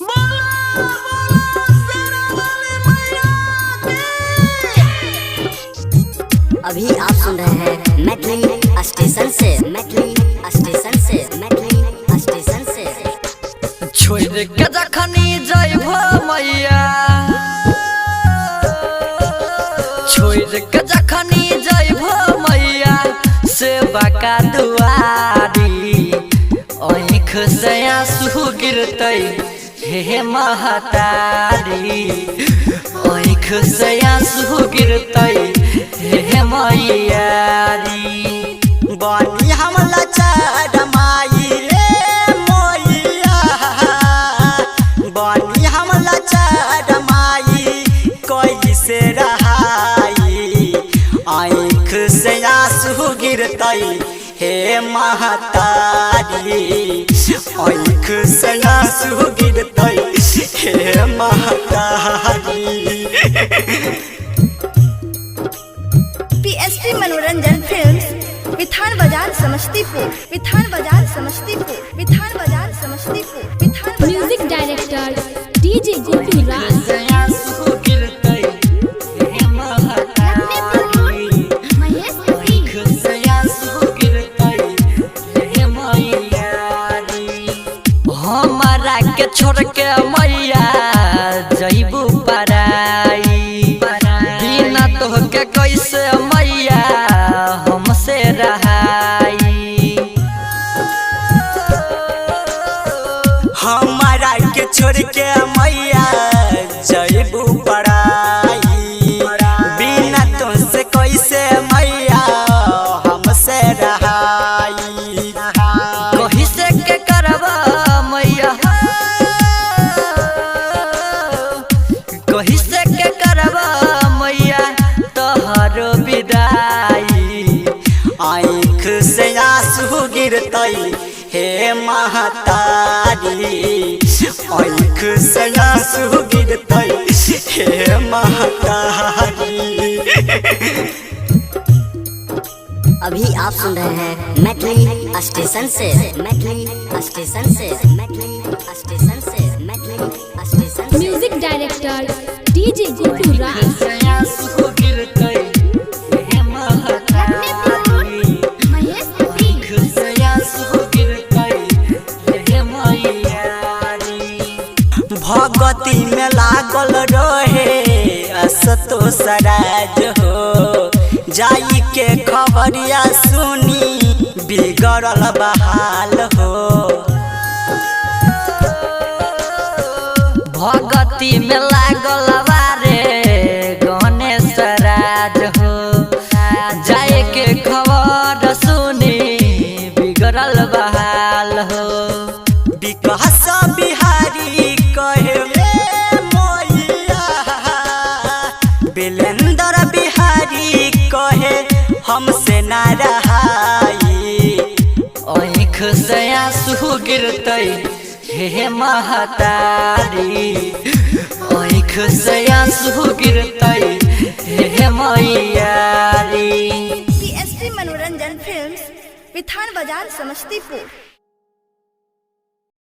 अभी आप सुन रहे हैं मैथिली स्टेशन से छोड़ के जखनी जइबो मैया छोड़ के जखनी जइबो मैया सेवा का दुआरी आँख से आंसू गिरतै हे महतारी आँख से आंसू गिरतै हे मैयारी बनी हमला चार माई रे मोइया बनी हमला चार माई कैसे रहाई आँख से आंसू गिरतै हे महतारी आँख से आंसू गिरतै हे महतारी। पीएसटी मनोरंजन फिल्म्स विधान बाजार समस्तीपुर म्यूजिक डायरेक्टर डीजे गोपी राज। हमारा के छोड़ के मैया जइबू पराई बिना तोहके कैसे मैया हमसे रहाई हमारा के छोड़ के मैया जइबू पराई बिना तुझसे कैसे मैया हमसे रहाई कहीं से के करबा मैया कहीं से के करबा मैया तोहरो विदाई आँख से आंसू गिरतै हे महतारी आँख से आंसू गिरतै हे महतारी। अभी आप सुन रहे हैं मैथिली स्टेशन से म्यूजिक डायरेक्टर डीजे गोपी राज। भगती में लागल रहे असतो सराज हो जाई के खबरिया सुनी बिगड़ल बहाल हो भगती में लागल बारे गणेश राज हो जाए के खबर सुनी बिगड़ल बहाल हो विकास बिहारी कहे मोइया बिलेंदर बिहारी कहे हमसे ना रहाई आँख से आंसू गिरतै हे महतारी आँख से आंसू गिरतै हे मैयारी। पीएसटी मनोरंजन फिल्म्स विधान बाजार समस्तीपुर।